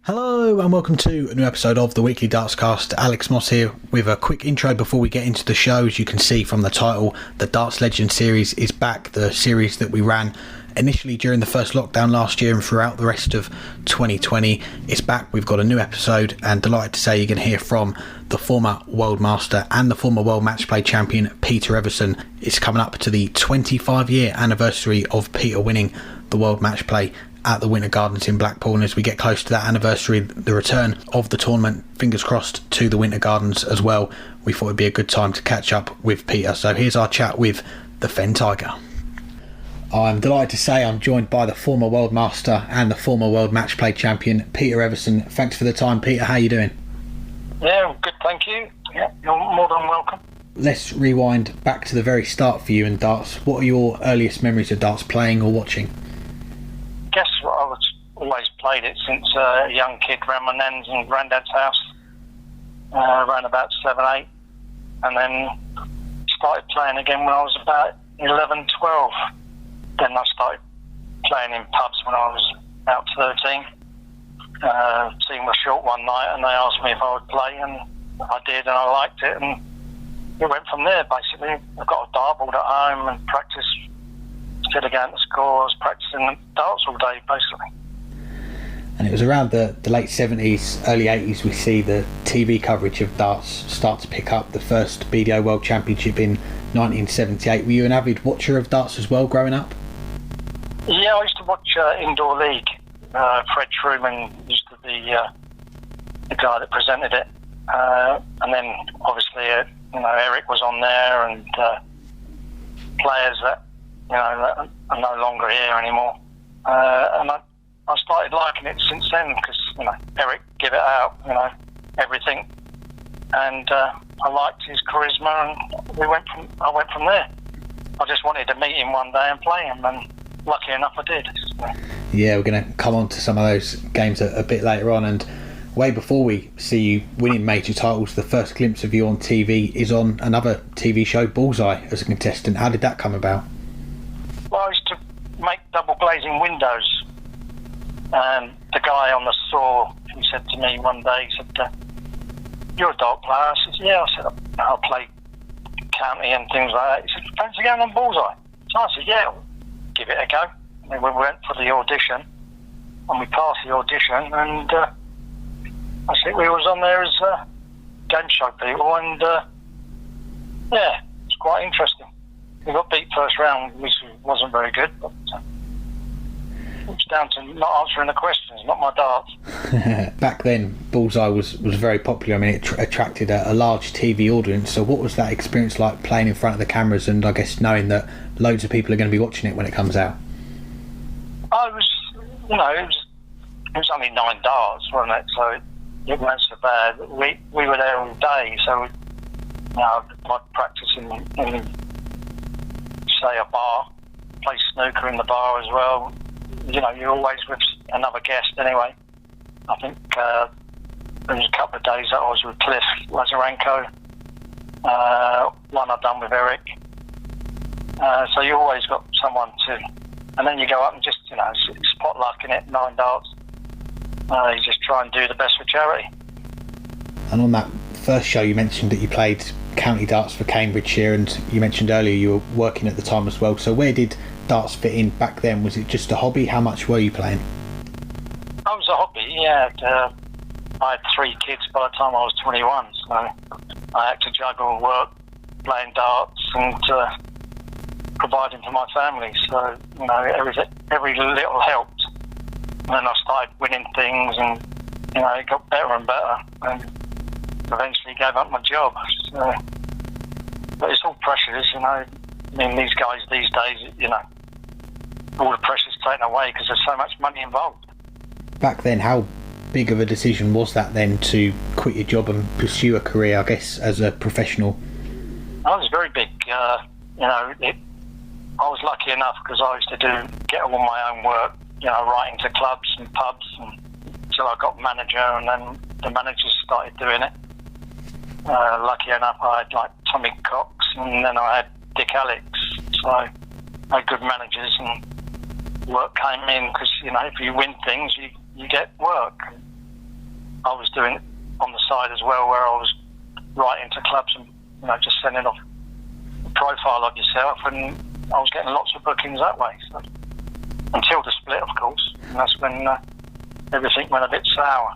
Hello and welcome to a new episode of the Weekly Dartscast. Alex Moss here with a quick intro before we get into the show. As you can see from the title, the Darts Legend series is back, the series that we ran initially during the first lockdown last year and throughout the rest of 2020. It's back, we've got a new episode, and delighted to say you're going to hear from the former World Master and the former World Matchplay champion Peter Evison. It's coming up to the 25-year anniversary of Peter winning the World Matchplay at the Winter Gardens in Blackpool, and as we get close to that anniversary, the return of the tournament, fingers crossed, to the Winter Gardens as well, we thought it'd be a good time to catch up with Peter. So here's our chat with the Fen Tiger. I'm delighted to say I'm joined by the former World Master and the former World Matchplay champion Peter Evison. Thanks for the time, Peter. How are you doing? Yeah, good, thank you. Yeah, you're more than welcome. Let's rewind back to the very start for you in darts. What are your earliest memories of darts, playing or watching? I guess I was always played it since a young kid, around my nan's and granddad's house, around about 7, 8, and then started playing again when I was about 11, 12. Then I started playing in pubs when I was about 13. Team was short one night and they asked me if I would play, and I did, and I liked it, and it went from there basically. I've got a dartboard at home and practice. Instead of going to school, I was practicing darts all day basically. And it was around the late 70s, early 80s we see the TV coverage of darts start to pick up. The first BDO World Championship in 1978. Were you an avid watcher of darts as well growing up? Yeah, I used to watch Indoor League. Fred Truman used to be the guy that presented it. And then obviously Eric was on there, and players that that are no longer here anymore. And I started liking it since then because, Eric gave it out, everything. And I liked his charisma, and I went from there. I just wanted to meet him one day and play him, and lucky enough I did. Yeah, we're going to come on to some of those games a bit later on, and way before we see you winning major titles, the first glimpse of you on TV is on another TV show, Bullseye, as a contestant. How did that come about? Well, I used to make double glazing windows, and the guy on the saw, he said to me one day, he said, "You're a dart player?" I said, "Yeah." I said, "I'll play county and things like that." He said, "Fancy going on Bullseye?" So I said, "Yeah, give it a go." And then we went for the audition, and we passed the audition, and I think we was on there as game show people, and yeah, it's quite interesting. We got beat first round, which wasn't very good, but it's down to not answering the questions, not my darts. Back then, Bullseye was very popular. I mean, it attracted a large TV audience. So what was that experience like, playing in front of the cameras, and I guess knowing that loads of people are going to be watching it when it comes out? I was, it was only 9 darts, wasn't it? So it wasn't so bad. We were there all day, so I'd practice in say a bar, play snooker in the bar as well. You're always with another guest anyway. I think there was a couple of days that I was with Cliff Lazarenko, one I've done with Eric. So you always got someone to, and then you go up and just, it's potluck in it, 9 darts. You just try and do the best for charity. And on that first show, you mentioned that you played county darts for Cambridgeshire, and you mentioned earlier you were working at the time as well. So where did darts fit in back then? Was it just a hobby? How much were you playing? I was a hobby, yeah. I had 3 kids by the time I was 21, so I had to juggle work, playing darts, and providing for my family. So every little helped. And then I started winning things, and it got better and better, and eventually gave up my job. So, but it's all pressures, these guys these days, all the pressure's taken away because there's so much money involved. Back then, how big of a decision was that then to quit your job and pursue a career, I guess, as a professional? I was very big. I was lucky enough because I used to get all my own work, writing to clubs and pubs, until I got manager, and then the managers started doing it. Lucky enough, I had like Tommy Cox, and then I had Dick Alex. So I had good managers, and work came in because if you win things, you get work. I was doing it on the side as well, where I was writing to clubs and just sending off a profile of yourself, and I was getting lots of bookings that way. So, until the split, of course, and that's when everything went a bit sour.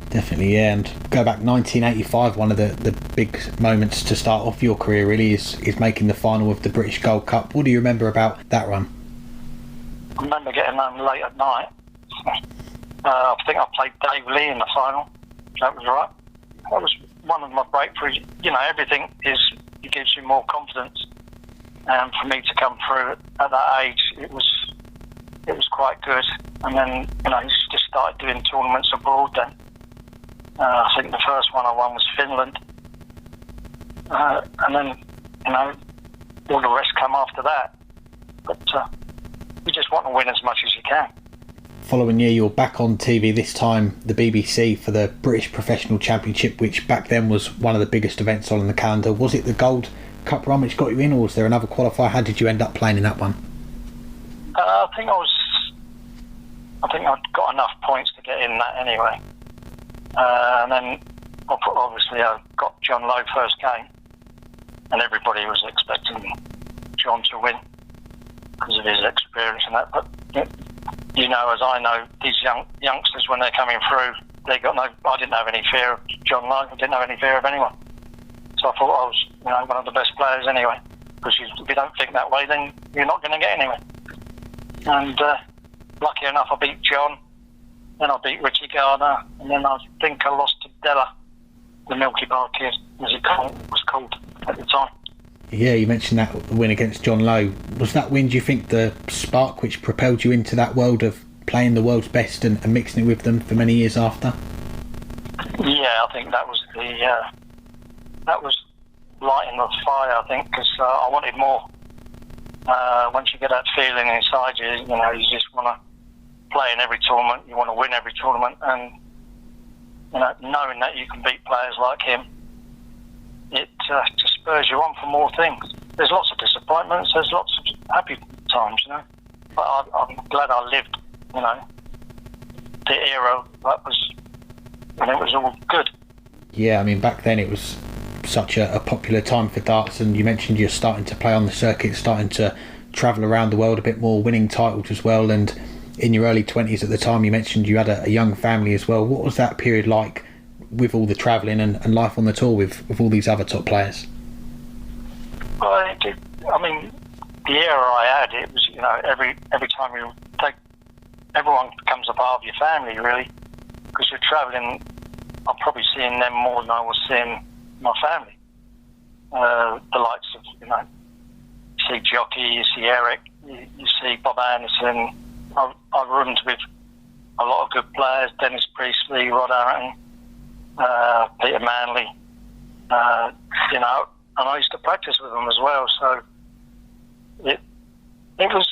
Definitely, yeah. And go back 1985, one of the big moments to start off your career really is making the final of the British Gold Cup. What do you remember about that run? I remember getting home late at night. I think I played Dave Lee in the final. That was right. That was one of my breakthroughs. Everything it gives you more confidence. And for me to come through at that age, it was quite good. And then, just started doing tournaments abroad then. I think the first one I won was Finland. And then, all the rest come after that. But you just want to win as much as you can. Following year, you're back on TV, this time the BBC, for the British Professional Championship, which back then was one of the biggest events on the calendar. Was it the Gold Cup run which got you in, or was there another qualifier? How did you end up playing in that one? I think I'd got enough points to get in that anyway. And then obviously I got John Lowe first game, and everybody was expecting John to win because of his experience and that. But as I know, these youngsters, when they're coming through, I didn't have any fear of John Lowe. I didn't have any fear of anyone. So I thought I was, one of the best players anyway. Because if you don't think that way, then you're not going to get anywhere. And lucky enough, I beat John. Then I beat Richie Gardner, and then I think I lost to Della, the Milky Bar kid, as he was called at the time. Yeah, you mentioned that win against John Lowe. Was that win, do you think, the spark which propelled you into that world of playing the world's best and mixing it with them for many years after? Yeah, I think that was that was lighting the fire, I think, because I wanted more. Once you get that feeling inside you, you just want to play in every tournament, you want to win every tournament, and knowing that you can beat players like him, it just spurs you on for more things. There's lots of disappointments, there's lots of happy times, but I'm glad I lived, the era that was when it was all good. Yeah, I mean, back then it was such a popular time for darts, and you mentioned you're starting to play on the circuit, starting to travel around the world a bit more, winning titles as well, and in your early 20s at the time you mentioned you had a young family as well. What was that period like with all the travelling and life on the tour with all these other top players? Well, the era I had, it was, every time you take, everyone becomes a part of your family, really, because you're travelling. I'm probably seeing them more than I was seeing my family. The likes of, you see Jockey, you see Eric, you see Bob Anderson. I roomed with a lot of good players: Dennis Priestley, Rod Harrington, Peter Manley. And I used to practice with them as well. So it was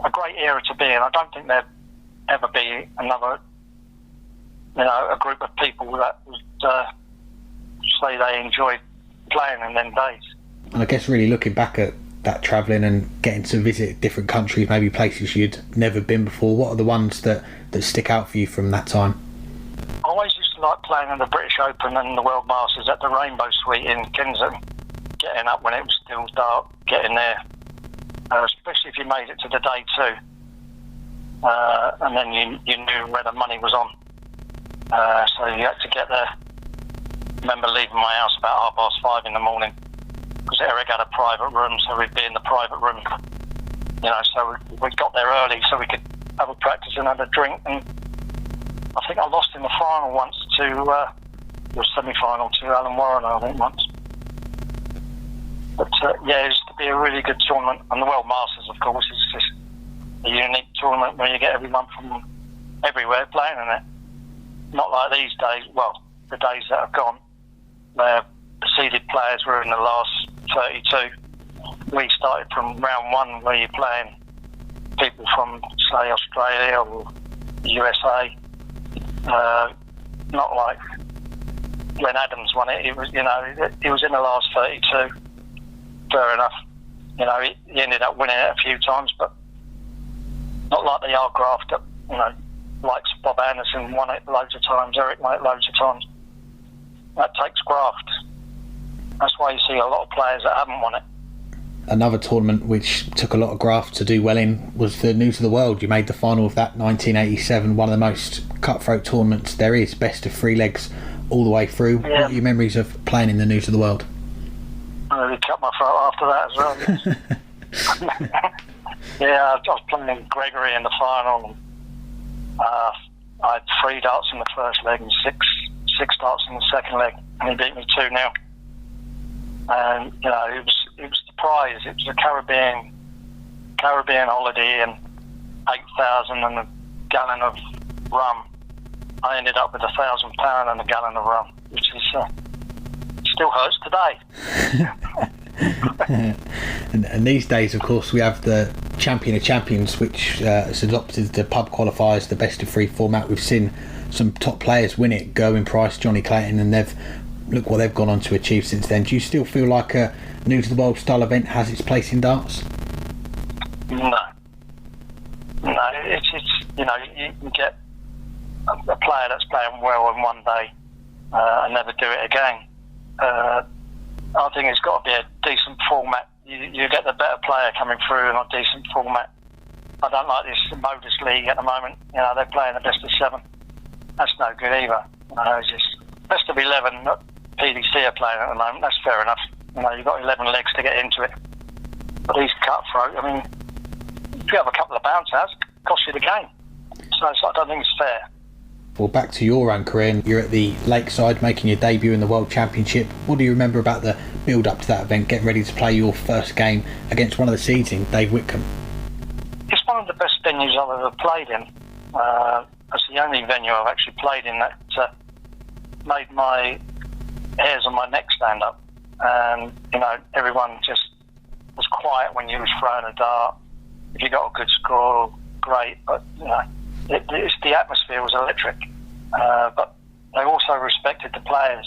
a great era to be in. I don't think there'd ever be another, a group of people that would say they enjoyed playing in them days. And I guess really looking back at that travelling and getting to visit different countries, maybe places you'd never been before, what are the ones that stick out for you from that time? I always used to like playing in the British Open and the World Masters at the Rainbow Suite in Kensington, getting up when it was still dark, getting there, especially if you made it to the day two, and then you knew where the money was on, so you had to get there. I remember leaving my house about 5:30 in the morning, because Eric had a private room, so we'd be in the private room, so we got there early so we could have a practice and have a drink. And I think I lost in the final once to the semi-final to Alan Warren, I think, once. But it used to be a really good tournament. And the World Masters, of course, is just a unique tournament where you get everyone from everywhere playing in it. Not like these days, well, the days that have gone, where the seeded players were in the last 32. We started from round one, where you're playing people from, say, Australia or the USA. Not like when Adams won it. It was, it was in the last 32. Fair enough. He ended up winning it a few times, but not like the Yard Graft that, likes Bob Anderson won it loads of times, Eric won it loads of times. That takes graft. That's why you see a lot of players that haven't won it. Another tournament which took a lot of graft to do well in was the News of the World. You made the final of that 1987, one of the most cutthroat tournaments there is, best of 3 legs all the way through. Yeah. What are your memories of playing in the News of the World? I really cut my throat after that as well. Yeah, I was playing Gregory in the final. I had 3 darts in the first leg and six darts in the second leg, and he beat me 2-0. And it was the prize. It was a Caribbean holiday and 8,000 and a gallon of rum. I ended up with £1,000 and a gallon of rum, which is still hurts today. and these days, of course, we have the Champion of Champions, which has adopted the pub qualifiers, the best of 3 format. We've seen some top players win it, Gerwyn Price, Johnny Clayton, and look what they've gone on to achieve since then. Do you still feel like a News of the World style event has its place in darts? No, it's you get a player that's playing well in one day and never do it again. I think it's got to be a decent format. You get the better player coming through in a decent format. I don't like this Modus League at the moment. They're playing the best of 7. That's no good either. It's just best of 11. PDC are playing at the moment. That's fair enough. You've got 11 legs to get into it. But these cutthroat, if you have a couple of bounce outs, it costs you the game. So I don't think it's fair. Well, back to your own career, you're at the Lakeside making your debut in the World Championship. What do you remember about the build up to that event, getting ready to play your first game against one of the seeds in Dave Whitcomb? It's one of the best venues I've ever played in. It's the only venue I've actually played in that made my hairs on my neck stand up. And, everyone just was quiet when you was throwing a dart. If you got a good score, great. But, the atmosphere was electric. But they also respected the players,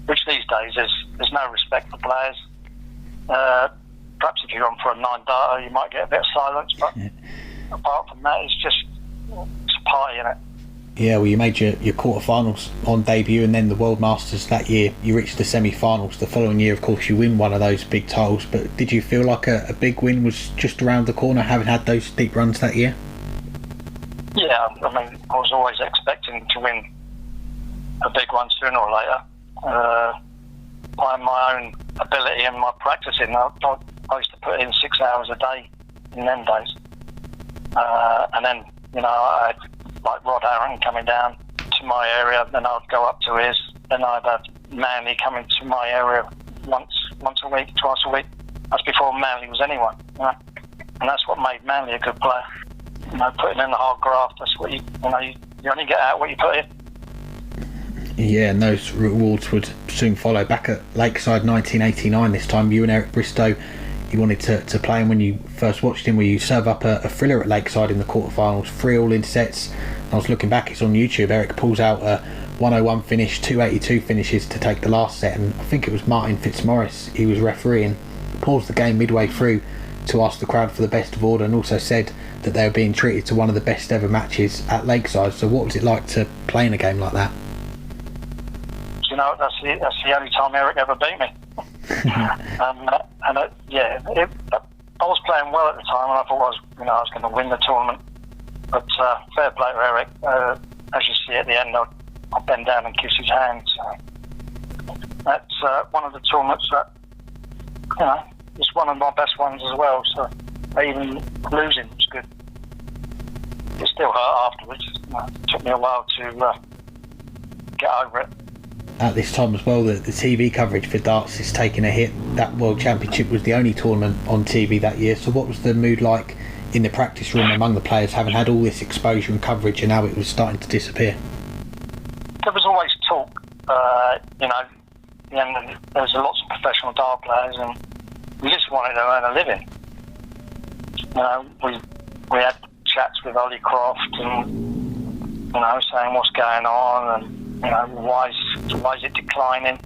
which these days there's no respect for players. Perhaps if you're on for a 9-darter, you might get a bit of silence. But apart from that, it's a party, innit? Yeah, well, you made your quarterfinals on debut, and then the World Masters that year. You reached the semi-finals. The following year, of course, you win one of those big titles. But did you feel like a big win was just around the corner, having had those deep runs that year? Yeah, I was always expecting to win a big one sooner or later. By my own ability and my practicing, I used to put in 6 hours a day in them days. And then, I had like Rod Aaron coming down to my area, then I'd go up to his, then I'd have Manley coming to my area once a week, twice a week. That's before Manley was anyone, and that's what made Manley a good player. Putting in the hard graft, that's what you only get out what you put in. Yeah, and those rewards would soon follow. Back at Lakeside 1989 this time, you and Eric Bristow, you wanted to play him when you first watched him, where you serve up a thriller at Lakeside in the quarterfinals, 3 all in sets. I was looking back, it's on YouTube. Eric pulls out a 101 finish, 282 finishes to take the last set, and I think it was Martin Fitzmaurice, he was refereeing, paused the game midway through to ask the crowd for the best of order, and also said that they were being treated to one of the best ever matches at Lakeside. So what was it like to play in a game like that? That's the only time Eric ever beat me. I was playing well at the time, and I thought I was going to win the tournament. But fair play to Eric. As you see at the end, I'll bend down and kiss his hand. So that's one of the tournaments that it's one of my best ones as well. So even losing was good. It still hurt afterwards. It took me a while to get over it. At this time as well, the TV coverage for darts is taking a hit. That World Championship was the only tournament on TV that year. So what was the mood like in the practice room among the players, having had all this exposure and coverage, and now it was starting to disappear? There was always talk, and there's lots of professional dart players, and we just wanted to earn a living. We had chats with Ollie Croft and saying what's going on, and why is it declining,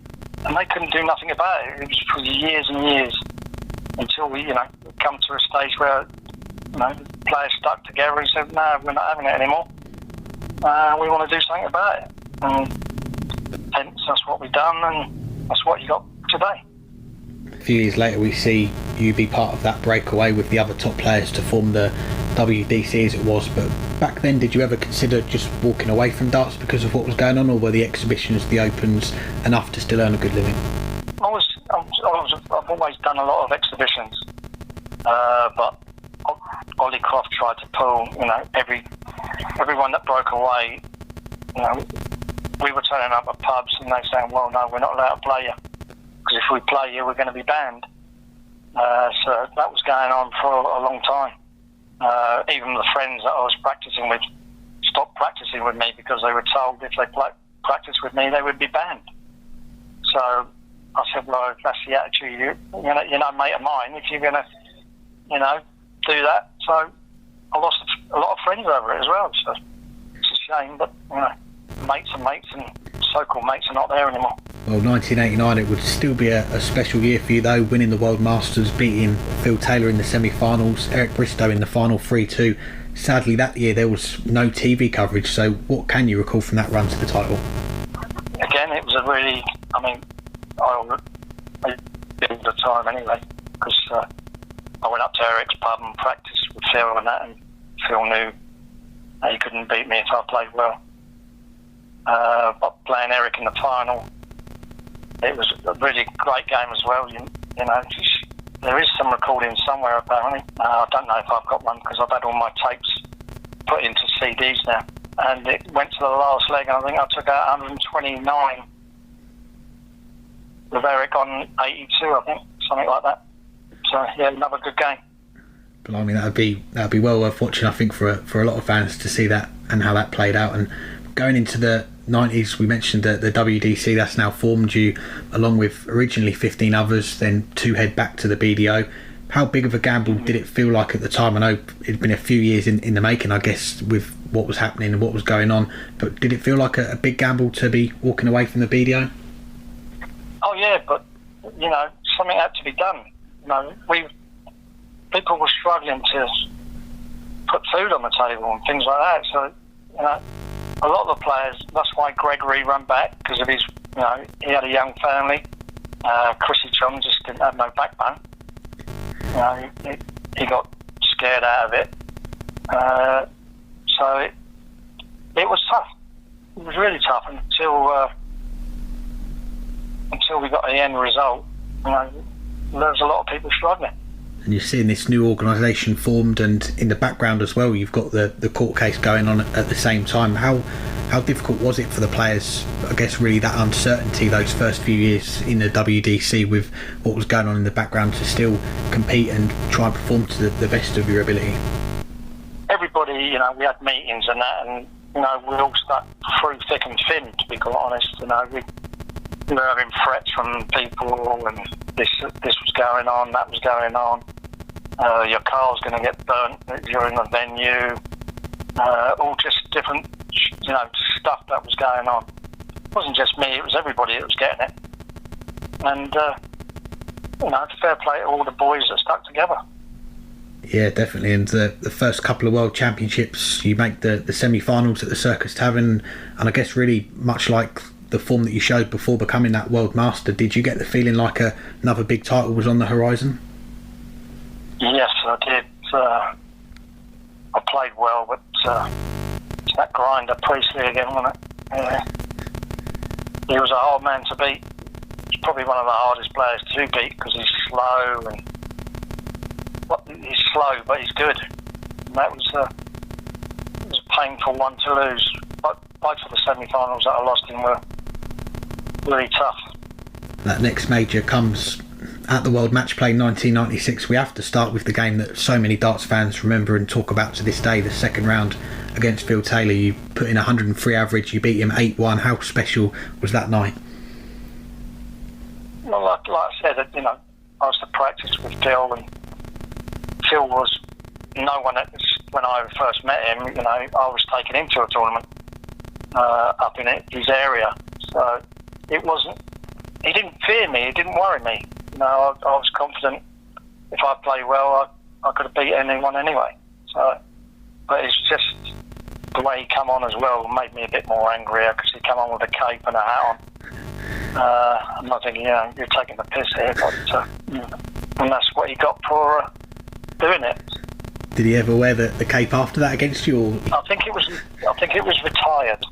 and they couldn't do nothing about it. It was for years and years until we come to a stage where the players stuck together and said, no, we're not having it anymore. we want to do something about it. And hence, that's what we've done, and that's what you got today. A few years later, we see you be part of that breakaway with the other top players to form the WDC as it was. But back then, did you ever consider just walking away from darts because of what was going on, or were the exhibitions, the opens, enough to still earn a good living? I've always done a lot of exhibitions, but Ollie Croft tried to pull, everyone that broke away, we were turning up at pubs and they saying, well, no, we're not allowed to play you, because if we play you, we're going to be banned. So that was going on for a long time. Even the friends that I was practicing with stopped practicing with me because they were told if they practiced with me, they would be banned. So I said, well, if that's the attitude, you're no mate of mine if you're going to, do that. So I lost a lot of friends over it as well. So it's a shame, but, mates are mates, and so-called mates are not there anymore. Well, 1989, it would still be a special year for you though, winning the World Masters, beating Phil Taylor in the semi-finals, Eric Bristow in the final 3-2. Sadly, that year there was no TV coverage, so what can you recall from that run to the title? Again, it was a really, I did all the time anyway, because I went up to Eric's pub and practiced with Phil and that, and Phil knew he couldn't beat me if I played well. But playing Eric in the final, it was a really great game as well. There is some recording somewhere apparently. I don't know if I've got one because I've had all my tapes put into CDs now. And it went to the last leg, and I think I took out 129 with Eric on 82, I think, something like that. So yeah, another good game. Blimey, that'd be well worth watching, I think, for a lot of fans to see that and how that played out. And going into the 90s, we mentioned that the WDC that's now formed you, along with originally 15 others, then to head back to the BDO. How big of a gamble did it feel like at the time? I know it'd been a few years in the making, I guess, with what was happening and what was going on, but did it feel like a big gamble to be walking away from the BDO? Oh yeah, but something had to be done. People were struggling to put food on the table and things like that. So a lot of the players. That's why Gregory ran back, because of his. He had a young family. Chrissy Chong just didn't have no backbone. He got scared out of it. So it was tough. It was really tough until we got the end result. There was a lot of people struggling. And you're seeing this new organisation formed, and in the background as well, you've got the court case going on at the same time. How difficult was it for the players? I guess really that uncertainty those first few years in the WDC with what was going on in the background to still compete and try and perform to the best of your ability. Everybody, we had meetings and that, and we all stuck through thick and thin. To be quite honest, we were having threats from people, and this was going on, that was going on. Your car's going to get burnt if you're in the venue. All just different, stuff that was going on. It wasn't just me; it was everybody that was getting it. And fair play to all the boys that stuck together. Yeah, definitely. And the first couple of World Championships, you make the semi-finals at the Circus Tavern, and I guess really much like the form that you showed before becoming that World Master, did you get the feeling like another big title was on the horizon? Yes, I did. I played well, but it's that grinder Priestley again, wasn't it? Yeah. He was a hard man to beat. He's probably one of the hardest players to beat because he's slow, he's slow, but he's good. And that was a painful one to lose. But both of the semi-finals that I lost in were really tough. That next major comes at the World Matchplay 1996. We have to start with the game that so many darts fans remember and talk about to this day, the second round against Phil Taylor. You put in 103 average, you beat him 8-1. How special was that night? Well, like I said, I was to practice with Phil, and Phil was no one when I first met him. I was taken into a tournament up in his area, so it wasn't. He didn't fear me. He didn't worry me. I was confident if I played well, I could have beat anyone anyway. So, but it's just the way he come on as well made me a bit more angrier, because he come on with a cape and a hat on. I'm not thinking, you're taking the piss here, but and that's what he got for doing it. Did he ever wear the cape after that against you? Or? I think it was retired.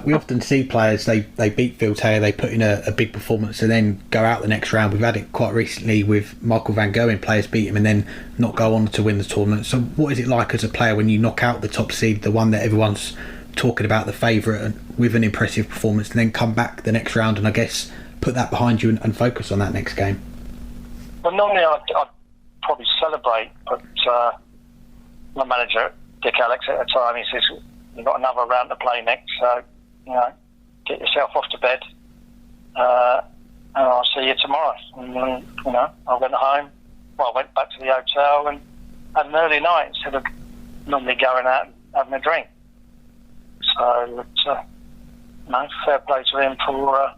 We often see players, they beat Phil Taylor, they put in a big performance and then go out the next round. We've had it quite recently with Michael van Gerwen, players beat him and then not go on to win the tournament. So what is it like as a player when you knock out the top seed, the one that everyone's talking about, the favourite, and with an impressive performance, and then come back the next round and I guess put that behind you and focus on that next game? Well, normally I'd probably celebrate, but my manager, Dick Alex, at the time, he says, "You've got another round to play next, so get yourself off to bed, and I'll see you tomorrow." And I went home. Well, I went back to the hotel and had an early night instead of normally going out and having a drink. So fair play to him for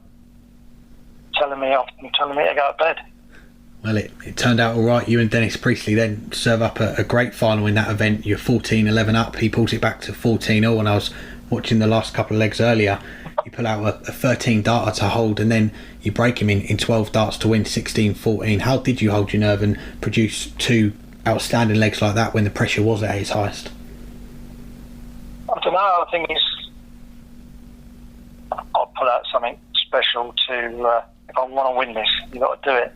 telling me off and telling me to go to bed. Well, it turned out all right. You and Dennis Priestley then serve up a great final in that event. You're 14-11 up. He pulls it back to 14-0. And I was watching the last couple of legs earlier. You pull out a 13 darter to hold, and then you break him in 12 darts to win 16-14. How did you hold your nerve and produce two outstanding legs like that when the pressure was at its highest? I don't know. I think I'll put out something special to, if I want to win this, you've got to do it.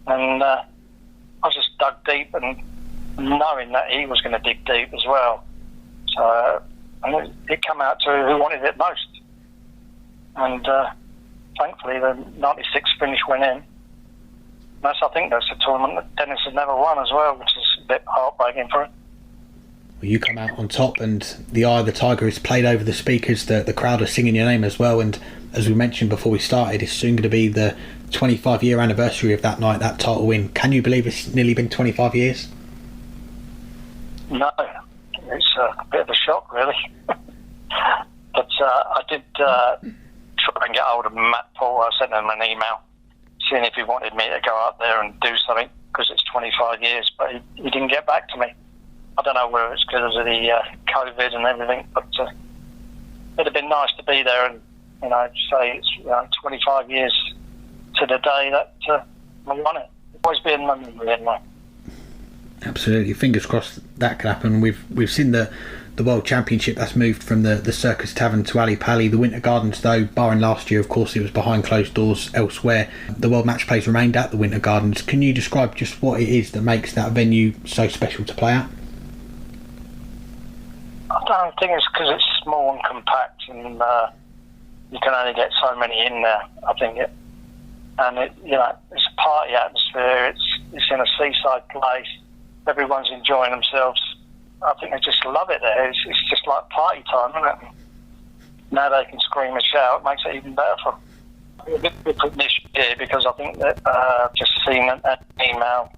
And I just dug deep, and knowing that he was going to dig deep as well. So it came out to who wanted it most. And thankfully the 96 finish went in. I think that's a tournament that Dennis has never won as well, which is a bit heartbreaking for him. Well, you come out on top, and the Eye of the Tiger is played over the speakers. The crowd are singing your name as well. And as we mentioned before we started, it's soon going to be the 25-year anniversary of that night, that title win. Can you believe it's nearly been 25 years? No, it's a bit of a shock, really. But I did try and get hold of Matt Paul. I sent him an email seeing if he wanted me to go out there and do something, because it's 25 years, but he didn't get back to me. I don't know whether it's because of the COVID and everything, but it'd have been nice to be there and say it's 25 years to the day that I won it. Always be in memory anyway. Absolutely, fingers crossed that can happen. We've seen the World Championship that's moved from the Circus Tavern to Ali Pali. The Winter Gardens, though, barring last year, of course, it was behind closed doors elsewhere. The World Matchplays remained at the Winter Gardens. Can you describe just what it is that makes that venue so special to play at? I don't think it's because it's small and compact, and you can only get so many in there. I think it's a party atmosphere. It's in a seaside place. Everyone's enjoying themselves. I think they just love it there. It's just like party time, isn't it? Now they can scream and shout. It makes it even better for them. A bit different this year, because I think that I've just seen an email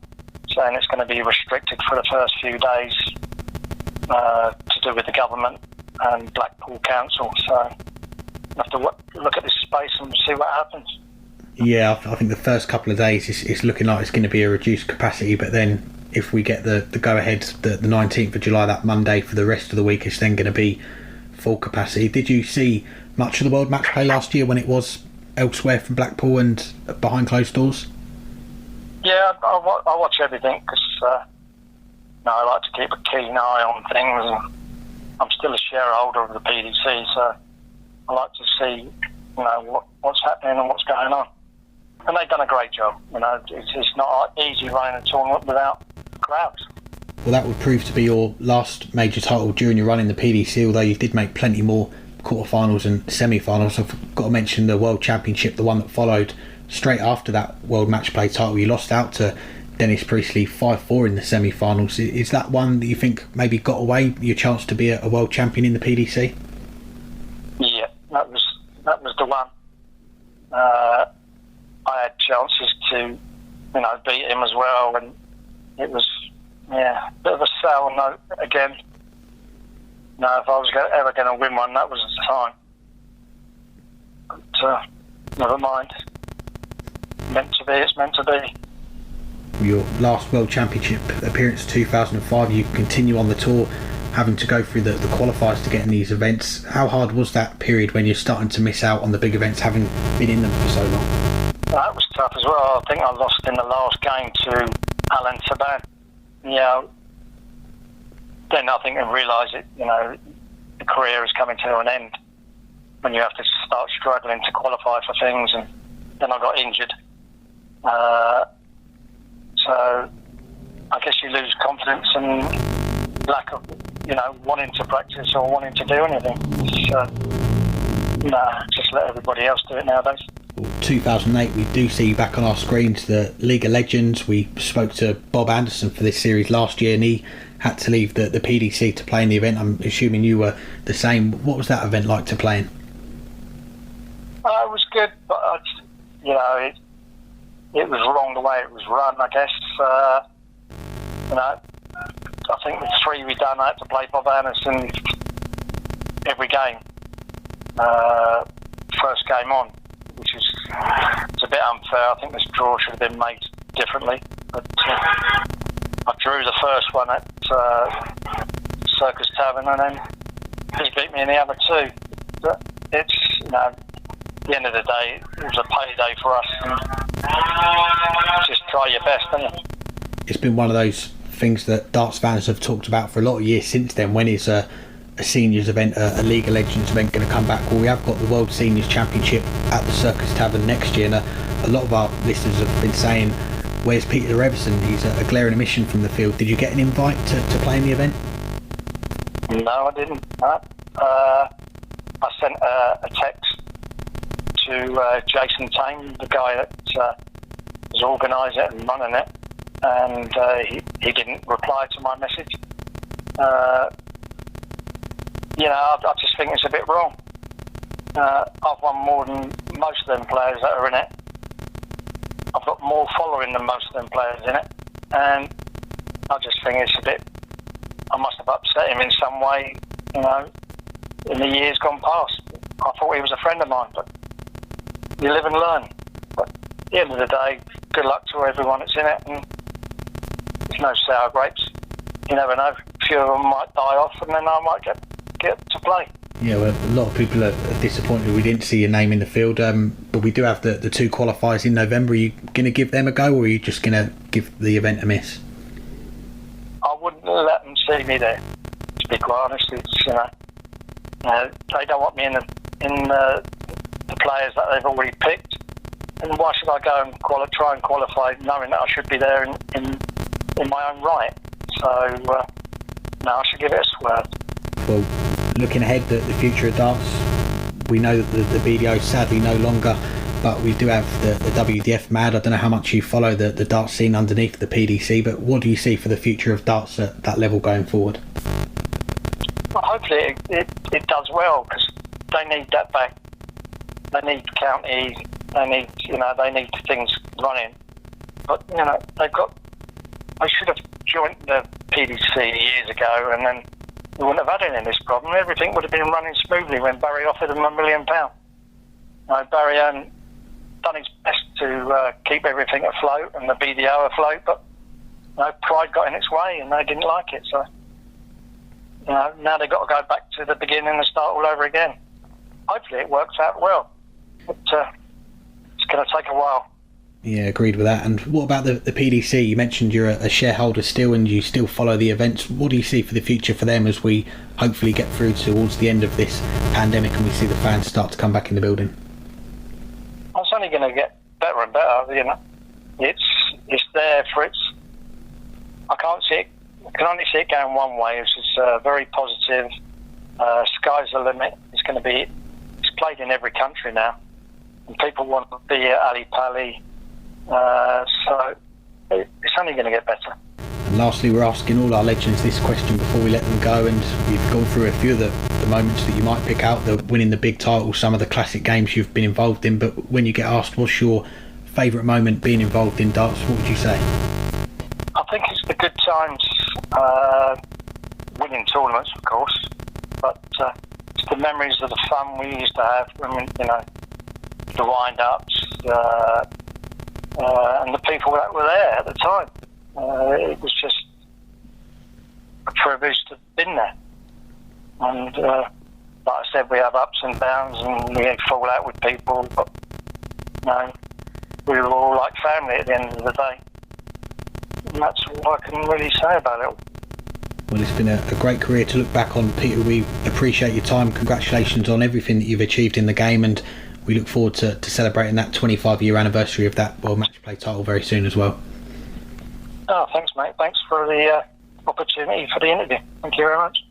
saying it's going to be restricted for the first few days to do with the government and Blackpool Council. So I have to look at this space and see what happens. Yeah, I think the first couple of days it's looking like it's going to be a reduced capacity, but then if we get the go-ahead, the 19th of July, that Monday, for the rest of the week, it's then going to be full capacity. Did you see much of the World Matchplay last year when it was elsewhere from Blackpool and behind closed doors? Yeah, I watch everything, because I like to keep a keen eye on things, and I'm still a shareholder of the PDC, so I like to see what's happening and what's going on. And they've done a great job. It's not easy running a tournament without crowds. Well, that would prove to be your last major title during your run in the PDC, although you did make plenty more quarterfinals and semi-finals. I've got to mention the World Championship, the one that followed straight after that World Matchplay title. You lost out to Dennis Priestley 5-4 in the semi-finals. Is that one that you think maybe got away your chance to be a world champion in the PDC? Yeah, that was the one. I had chances to, beat him as well, and it was, a bit of a sour note again. If I was ever going to win one, that was the time. But never mind. Meant to be, it's meant to be. Your last World Championship appearance, 2005, you continue on the tour having to go through the qualifiers to get in these events. How hard was that period when you're starting to miss out on the big events, having been in them for so long? That was tough as well. I think I lost in the last game to Alan Taban. Then I think I realised it, the career is coming to an end when you have to start struggling to qualify for things, and then I got injured. So I guess you lose confidence and lack of, wanting to practice or wanting to do anything. Just let everybody else do it nowadays. 2008, we do see back on our screens the League of Legends. We spoke to Bob Anderson for this series last year, and he had to leave the PDC to play in the event. I'm assuming you were the same. What was that event like to play in? It was good, but it was wrong the way it was run, I guess. I think the 3 we done, I had to play Bob Anderson every game. First game on, which is it's a bit unfair. I think this draw should have been made differently. But I drew the first one at Circus Tavern, and then he beat me in the other 2. But it's, at the end of the day, it was a payday for us. And just try your best, don't you? It's been one of those things that darts fans have talked about for a lot of years since then. When is a seniors event, a League of Legends event, going to come back? Well, we have got the World Seniors Championship at the Circus Tavern next year, and a lot of our listeners have been saying, where's Peter Evison? He's a glaring omission from the field. Did you get an invite to play in the event? No, I didn't. I sent a text to Jason Tame, the guy that was organising it and running it, and he didn't reply to my message. I just think it's a bit wrong. I've won more than most of them players that are in it. I've got more following than most of them players in it, and I just think it's a bit. I must have upset him in some way, in the years gone past. I thought he was a friend of mine, but you live and learn. But at the end of the day, good luck to everyone that's in it, and there's no sour grapes. You never know. A few of them might die off, and then I might get to play. Yeah, well, a lot of people are disappointed we didn't see your name in the field, but we do have the 2 qualifiers in November. Are you going to give them a go, or are you just going to give the event a miss? I wouldn't let them see me there, to be quite honest. It's, they don't want me in the players that they've already picked, and why should I go and try and qualify knowing that I should be there in my own right? So no, I should give it a swerve. Well, looking ahead, the future of darts, we know that the BDO is sadly no longer, but we do have the WDF MAD. I don't know how much you follow the darts scene underneath the PDC, but what do you see for the future of darts at that level going forward? Well, hopefully it does well, because they need that back. They need counties. They need things running. But they should have joined the PDC years ago, and then we wouldn't have had any of this problem. Everything would have been running smoothly when Barry offered them £1 million. Barry done his best to keep everything afloat and the BDO afloat, but pride got in its way and they didn't like it. So now they've got to go back to the beginning and start all over again. Hopefully it works out well, but it's going to take a while. Yeah, agreed with that. And what about the PDC? You mentioned you're a shareholder still and you still follow the events. What do you see for the future for them as we hopefully get through towards the end of this pandemic and we see the fans start to come back in the building? It's only going to get better and better, It's there for its... I can only see it going one way, which is very positive. Sky's the limit. It's played in every country now. And people want to be at Ali Pali. So it's only going to get better. And lastly, we're asking all our legends this question before we let them go, and we've gone through a few of the moments that you might pick out, the winning the big title, some of the classic games you've been involved in, but when you get asked what's your favourite moment being involved in darts, what would you say? I think it's the good times, winning tournaments of course, but it's the memories of the fun we used to have when the wind-ups, and the people that were there at the time. It was just a privilege to have been there. And like I said, we have ups and downs, and we fall out with people, but we were all like family at the end of the day. And that's all I can really say about it. Well, it's been a great career to look back on, Peter. We appreciate your time. Congratulations on everything that you've achieved in the game, and we look forward to celebrating that 25-year anniversary of that World Matchplay title very soon as well. Oh, thanks, mate. Thanks for the opportunity for the interview. Thank you very much.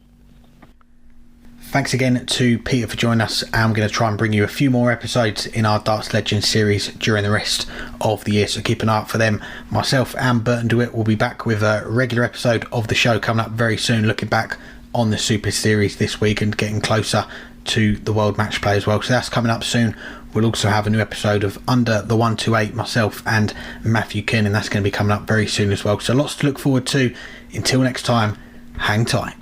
Thanks again to Peter for joining us. I'm going to try and bring you a few more episodes in our Darts Legends series during the rest of the year, so keep an eye out for them. Myself and Burton DeWitt will be back with a regular episode of the show coming up very soon, looking back on the Super Series this week and getting closer to the World Matchplay as well. So that's coming up soon. We'll also have a new episode of Under the 128, myself and Matthew Kin, and that's going to be coming up very soon as well. So lots to look forward to. Until next time, hang tight.